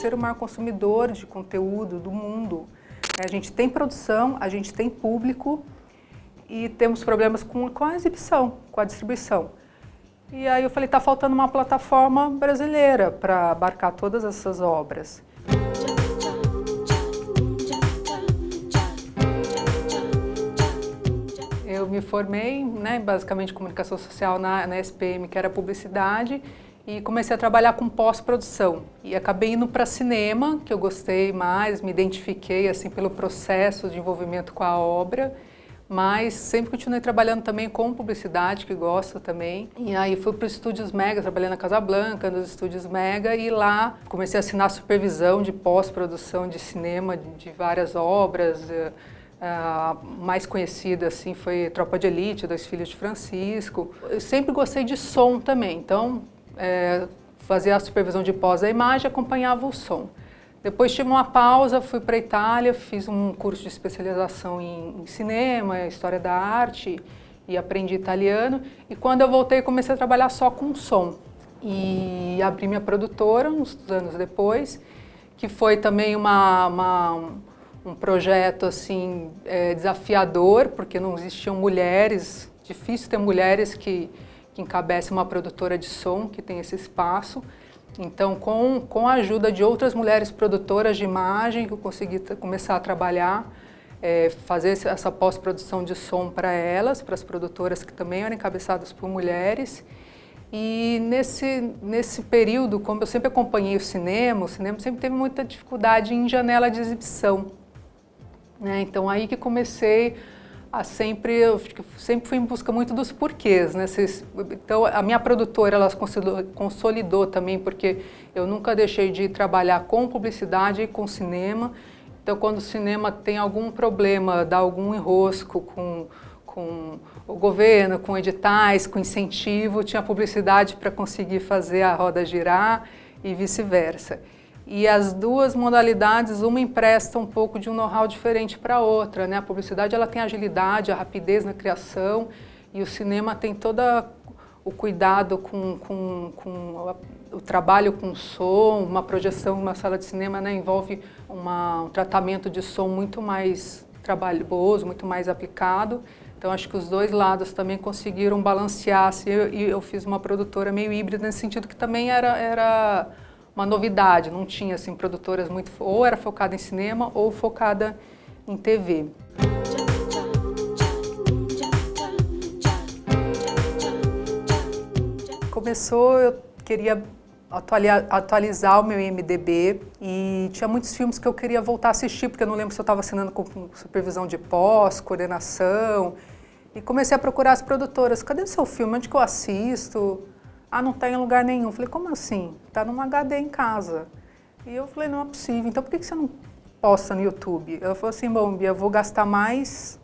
terceiro maior consumidor de conteúdo do mundo. A gente tem produção, a gente tem público e temos problemas com a exibição, com a distribuição. E aí eu falei, está faltando uma plataforma brasileira para abarcar todas essas obras. Eu me formei, basicamente em comunicação social na SPM, que era publicidade, e comecei a trabalhar com pós-produção. E acabei indo para cinema, que eu gostei mais, me identifiquei assim pelo processo de envolvimento com a obra, mas sempre continuei trabalhando também com publicidade, que gosto também. E aí fui para os Estúdios Mega, trabalhei na Casa Blanca, nos Estúdios Mega, e lá comecei a assinar supervisão de pós-produção de cinema de várias obras. A mais conhecida assim foi Tropa de Elite, Dois Filhos de Francisco. Eu sempre gostei de som também, então fazia a supervisão de pós da imagem e acompanhava o som. Depois tive uma pausa, fui para a Itália, fiz um curso de especialização em cinema, história da arte e aprendi italiano. E quando eu voltei comecei a trabalhar só com som e abri minha produtora uns anos depois, que foi também um projeto assim, desafiador, porque não existiam mulheres, difícil ter mulheres que encabecem uma produtora de som, que tem esse espaço. Então, com a ajuda de outras mulheres produtoras de imagem, que eu consegui começar a trabalhar, fazer essa pós-produção de som para elas, para as produtoras que também eram encabeçadas por mulheres. E nesse período, como eu sempre acompanhei o cinema sempre teve muita dificuldade em janela de exibição. Então aí que comecei a eu sempre fui em busca muito dos porquês, Então a minha produtora ela consolidou também, porque eu nunca deixei de trabalhar com publicidade e com cinema. Então quando o cinema tem algum problema, dá algum enrosco com o governo, com editais, com incentivo, tinha publicidade para conseguir fazer a roda girar e vice-versa. E as duas modalidades, uma empresta um pouco de um know-how diferente para a outra, A publicidade ela tem a agilidade, a rapidez na criação, e o cinema tem todo o cuidado com o trabalho com som. Uma projeção em uma sala de cinema envolve um tratamento de som muito mais trabalhoso, muito mais aplicado. Então acho que os dois lados também conseguiram balancear, e eu fiz uma produtora meio híbrida nesse sentido, que também era uma novidade, não tinha assim produtoras ou era focada em cinema ou focada em TV. Começou, eu queria atualizar o meu IMDb e tinha muitos filmes que eu queria voltar a assistir, porque eu não lembro se eu estava assinando com supervisão de pós, coordenação, e comecei a procurar as produtoras. Cadê o seu filme? Onde que eu assisto? Ah, não está em lugar nenhum. Falei, como assim? Está num HD em casa. E eu falei, não é possível. Então por que você não posta no YouTube? Ela falou assim, bom, Bia, eu vou gastar mais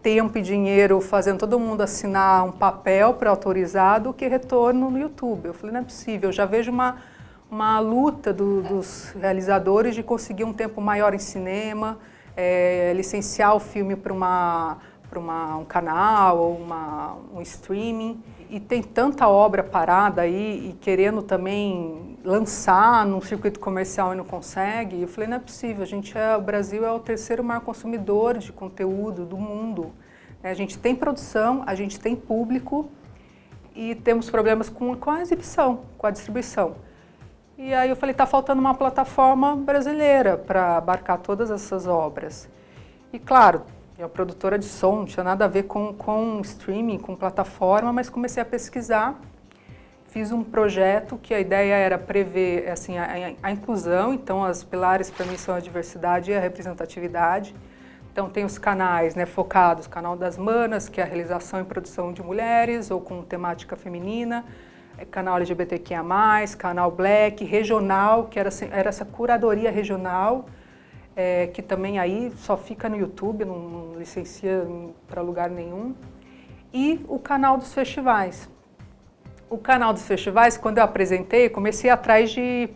tempo e dinheiro fazendo todo mundo assinar um papel pré-autorizado que retorno no YouTube. Eu falei, não é possível. Eu já vejo uma luta dos realizadores de conseguir um tempo maior em cinema, licenciar o filme para um canal ou um streaming. E tem tanta obra parada aí e querendo também lançar num circuito comercial e não consegue. Eu falei, não é possível, o Brasil é o terceiro maior consumidor de conteúdo do mundo. A gente tem produção, a gente tem público e temos problemas com a exibição, com a distribuição. E aí eu falei, está faltando uma plataforma brasileira para abarcar todas essas obras. E claro, eu produtora de som, não tinha nada a ver com streaming, com plataforma, mas comecei a pesquisar. Fiz um projeto que a ideia era prever assim, a inclusão, então os pilares para mim são a diversidade e a representatividade. Então tem os canais focados, canal das Manas, que é a realização e produção de mulheres ou com temática feminina, canal LGBTQIA+, canal Black, regional, que era essa curadoria regional, que também aí só fica no YouTube, não licencia para lugar nenhum, e o canal dos festivais. O canal dos festivais, quando eu apresentei, comecei atrás de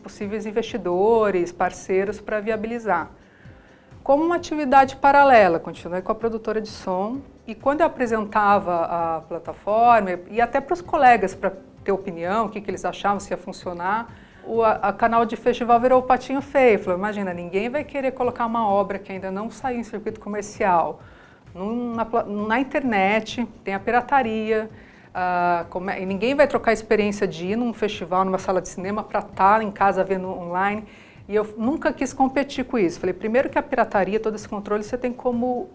possíveis investidores, parceiros para viabilizar. Como uma atividade paralela, continuei com a produtora de som, e quando eu apresentava a plataforma, e até para os colegas para ter opinião, o que eles achavam, se ia funcionar, a canal de festival virou o patinho feio. Falei, imagina, ninguém vai querer colocar uma obra que ainda não saiu em circuito comercial na internet, tem a pirataria, e ninguém vai trocar a experiência de ir num festival, numa sala de cinema, para estar em casa vendo online. E eu nunca quis competir com isso. Falei, primeiro que a pirataria, todo esse controle, você tem como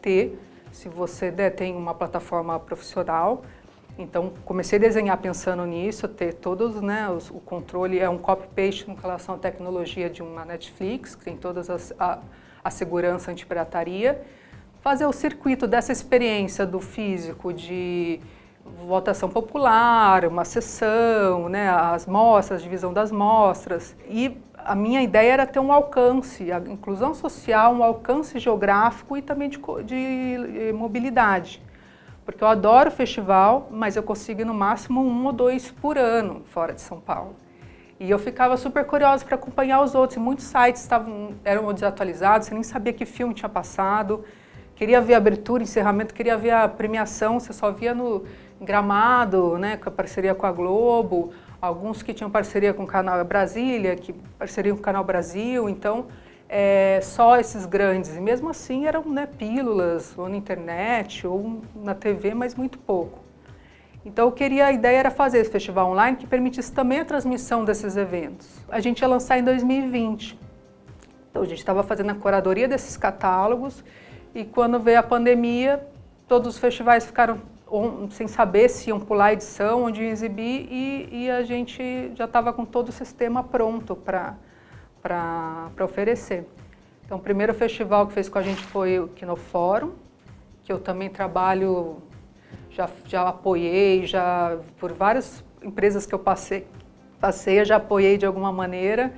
ter, se você tem uma plataforma profissional. Então, comecei a desenhar pensando nisso, ter todos, né, o controle, é um copy-paste com relação à tecnologia de uma Netflix, que tem todas a segurança anti-pirataria. Fazer o circuito dessa experiência do físico, de votação popular, uma sessão, né, as mostras, divisão das mostras. E a minha ideia era ter um alcance, a inclusão social, um alcance geográfico e também de mobilidade. Porque eu adoro festival, mas eu consigo ir no máximo 1 ou 2 por ano fora de São Paulo. E eu ficava super curiosa para acompanhar os outros. E muitos sites eram desatualizados, você nem sabia que filme tinha passado. Queria ver a abertura, encerramento, queria ver a premiação, você só via no Gramado, né, com a parceria com a Globo. Alguns que tinham parceria com o Canal Brasília, que parceria com o Canal Brasil. Então, só esses grandes, e mesmo assim eram, né, pílulas, ou na internet, ou na TV, mas muito pouco. Então a ideia era fazer esse festival online que permitisse também a transmissão desses eventos. A gente ia lançar em 2020, então a gente estava fazendo a curadoria desses catálogos, e quando veio a pandemia, todos os festivais ficaram sem saber se iam pular a edição, onde iam exibir, e a gente já estava com todo o sistema pronto para oferecer. Então, o primeiro festival que fez com a gente foi o Kinofórum, que eu também trabalho, já apoiei, por várias empresas que eu passei, eu já apoiei de alguma maneira.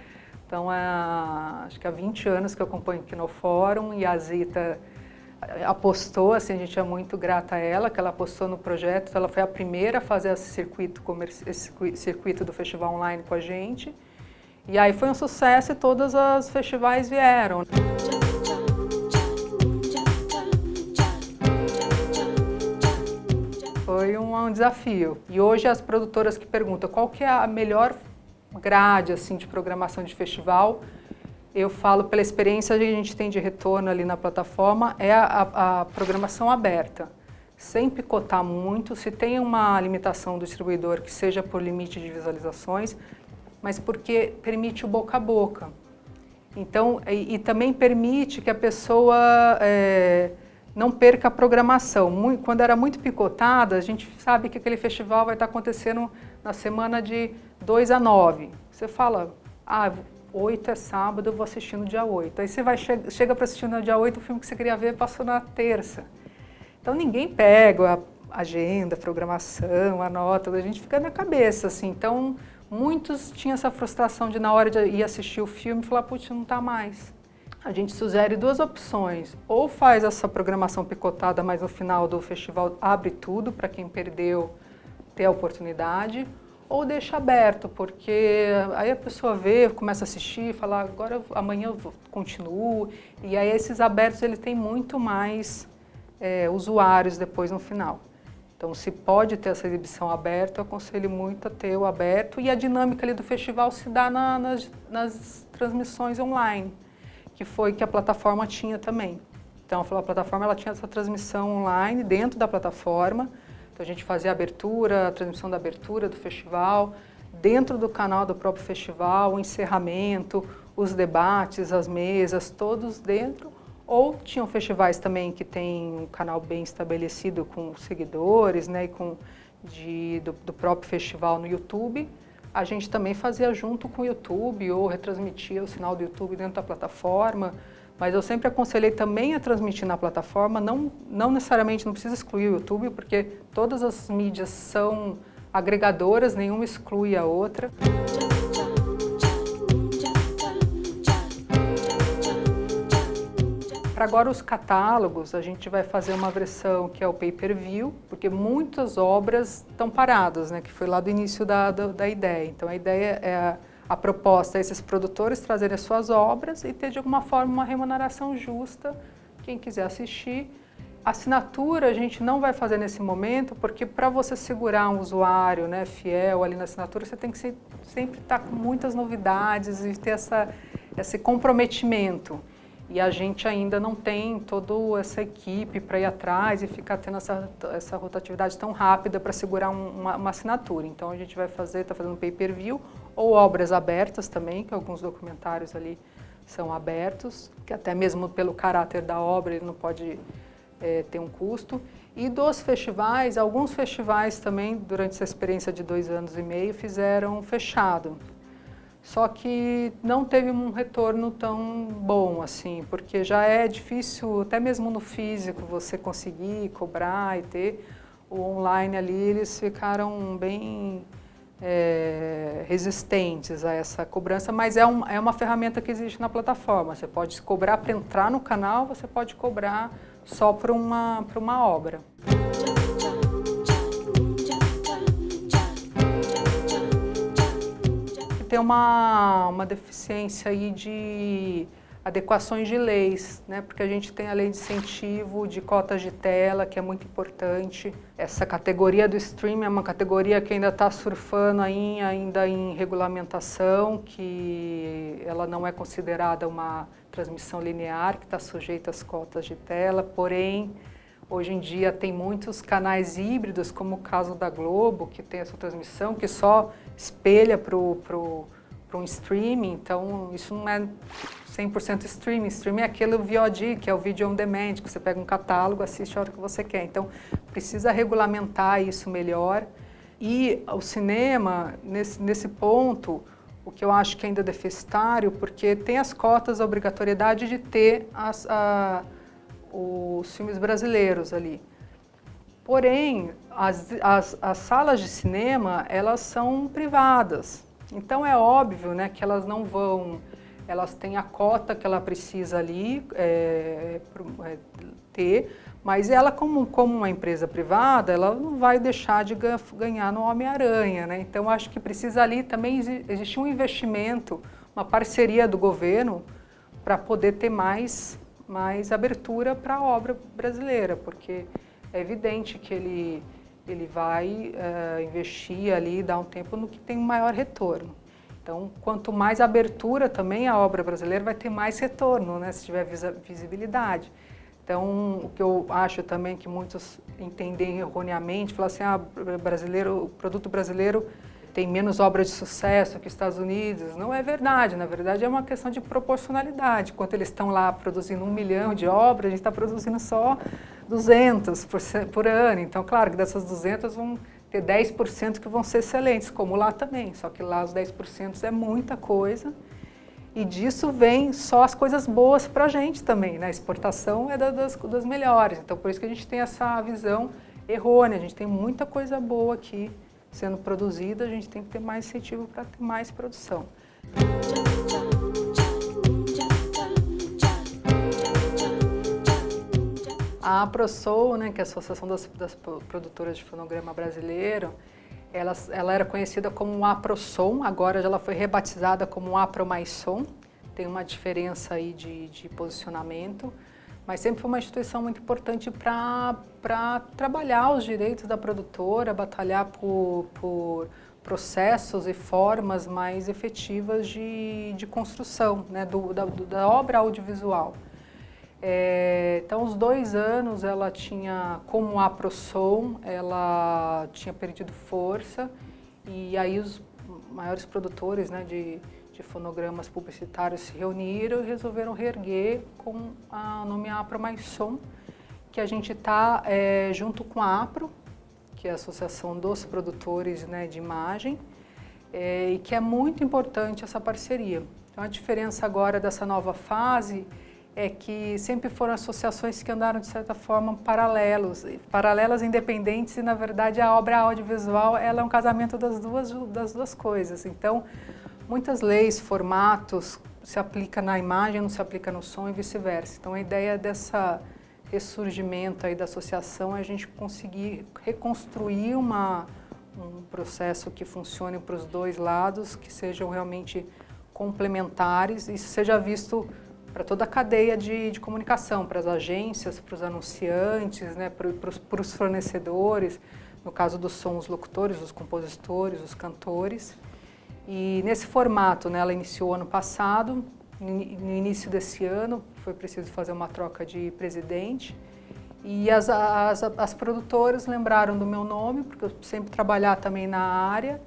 Então, acho que há 20 anos que eu acompanho o Kinofórum, e a Zita apostou, assim, a gente é muito grata a ela, que ela apostou no projeto. Ela foi a primeira a fazer esse circuito do festival online com a gente. E aí foi um sucesso e todos os festivais vieram. Foi um desafio. E hoje as produtoras que perguntam qual que é a melhor grade assim, de programação de festival, eu falo pela experiência que a gente tem de retorno ali na plataforma, é a programação aberta. Sem picotar muito, se tem uma limitação do distribuidor que seja por limite de visualizações, mas porque permite o boca a boca. Então, e também permite que a pessoa não perca a programação. Quando era muito picotada, a gente sabe que aquele festival vai estar acontecendo na semana de 2 a 9. Você fala, 8 é sábado, eu vou assistir no dia 8. Aí você chega para assistir no dia 8, o filme que você queria ver passou na terça. Então ninguém pega a agenda, a programação, a nota, a gente fica na cabeça, assim. Então, muitos tinham essa frustração de, na hora de ir assistir o filme, falar, putz, não está mais. A gente sugere 2 opções. Ou faz essa programação picotada, mas no final do festival abre tudo para quem perdeu ter a oportunidade, ou deixa aberto, porque aí a pessoa vê, começa a assistir, fala, agora amanhã eu continuo. E aí esses abertos, ele tem muito mais usuários depois no final. Então, se pode ter essa exibição aberta, eu aconselho muito a ter o aberto. E a dinâmica ali do festival se dá nas transmissões online, que foi que a plataforma tinha também. Então, a plataforma ela tinha essa transmissão online dentro da plataforma. Então, a gente fazia a transmissão da abertura do festival, dentro do canal do próprio festival, o encerramento, os debates, as mesas, todos dentro. Ou tinham festivais também que tem um canal bem estabelecido com seguidores, né, e do próprio festival no YouTube. A gente também fazia junto com o YouTube ou retransmitia o sinal do YouTube dentro da plataforma. Mas eu sempre aconselhei também a transmitir na plataforma, não necessariamente, não precisa excluir o YouTube, porque todas as mídias são agregadoras, nenhuma exclui a outra. Para agora os catálogos, a gente vai fazer uma versão que é o pay-per-view, porque muitas obras estão paradas, né, que foi lá do início da ideia. Então a ideia a proposta é esses produtores trazerem as suas obras e ter de alguma forma uma remuneração justa, quem quiser assistir. Assinatura a gente não vai fazer nesse momento, porque para você segurar um usuário, né, fiel ali na assinatura, você tem que sempre estar com muitas novidades e ter esse comprometimento. E a gente ainda não tem toda essa equipe para ir atrás e ficar tendo essa rotatividade tão rápida para segurar uma assinatura. Então a gente vai está fazendo pay-per-view ou obras abertas também, que alguns documentários ali são abertos, que até mesmo pelo caráter da obra ele não pode ter um custo. E dos festivais, alguns festivais também, durante essa experiência de 2 anos e meio, fizeram fechado. Só que não teve um retorno tão bom assim, porque já é difícil, até mesmo no físico, você conseguir cobrar e ter. O online ali, eles ficaram bem resistentes a essa cobrança, mas é uma ferramenta que existe na plataforma. Você pode cobrar para entrar no canal, você pode cobrar só para uma obra. Tem uma deficiência aí de adequações de leis, né? Porque a gente tem a lei de incentivo de cotas de tela, que é muito importante. Essa categoria do streaming é uma categoria que ainda está surfando ainda em regulamentação, que ela não é considerada uma transmissão linear, que está sujeita às cotas de tela, porém, hoje em dia tem muitos canais híbridos, como o caso da Globo, que tem essa transmissão, que só espelha para um streaming, então isso não é 100% streaming. Streaming é aquele VOD, que é o Video On Demand, que você pega um catálogo, assiste a hora que você quer. Então, precisa regulamentar isso melhor. E o cinema, nesse ponto, o que eu acho que ainda é deficitário, porque tem as cotas, a obrigatoriedade de ter os filmes brasileiros ali. Porém, as salas de cinema, elas são privadas. Então é óbvio, né, que elas não vão, elas têm a cota que ela precisa ali ter, mas ela como uma empresa privada, ela não vai deixar de ganhar no Homem-Aranha, né? Então acho que precisa ali também existir um investimento, uma parceria do governo para poder ter mais abertura para a obra brasileira, porque é evidente que ele vai investir ali, dar um tempo no que tem um maior retorno. Então, quanto mais abertura também a obra brasileira vai ter mais retorno, né, se tiver visibilidade. Então, o que eu acho também que muitos entendem erroneamente, falam assim, o produto brasileiro tem menos obra de sucesso que os Estados Unidos. Não é verdade, na verdade é uma questão de proporcionalidade. Enquanto eles estão lá produzindo 1 milhão de obras, a gente está produzindo só 200 por ano. Então, claro que dessas 200 vão ter 10% que vão ser excelentes, como lá também. Só que lá os 10% é muita coisa. E disso vem só as coisas boas para a gente também, né? A exportação é das melhores. Então, por isso que a gente tem essa visão errônea. A gente tem muita coisa boa aqui sendo produzida, a gente tem que ter mais incentivo para ter mais produção. A APROSOL, né, que é a Associação das Produtoras de Fonograma Brasileiro, ela era conhecida como APROSOM, agora ela foi rebatizada como APROMAISOM, tem uma diferença aí de posicionamento, mas sempre foi uma instituição muito importante para trabalhar os direitos da produtora, batalhar por processos e formas mais efetivas de construção, né, da obra audiovisual. Então, os 2 anos ela tinha, como a APROSOM, ela tinha perdido força e aí os maiores produtores, né, de fonogramas publicitários se reuniram e resolveram reerguer com o nome APROMAISOM, que a gente está junto com a APRO, que é a Associação dos Produtores, né, de Imagem, e que é muito importante essa parceria. Então, a diferença agora dessa nova fase é que sempre foram associações que andaram, de certa forma, paralelas independentes, e, na verdade, a obra audiovisual ela é um casamento das duas coisas. Então, muitas leis, formatos, se aplica na imagem, não se aplica no som e vice-versa. Então, a ideia dessa ressurgimento aí da associação é a gente conseguir reconstruir um processo que funcione para os 2 lados, que sejam realmente complementares e seja visto para toda a cadeia de comunicação, para as agências, para os anunciantes, né, para os fornecedores, no caso do som, os locutores, os compositores, os cantores. E nesse formato, né, ela iniciou ano passado, no início desse ano foi preciso fazer uma troca de presidente e as produtoras lembraram do meu nome, porque eu sempre trabalhar também na área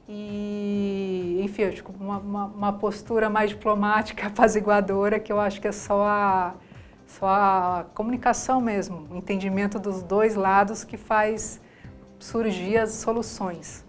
e, enfim, acho que uma postura mais diplomática, apaziguadora, que eu acho que é só a comunicação mesmo, o entendimento dos dois lados que faz surgir as soluções.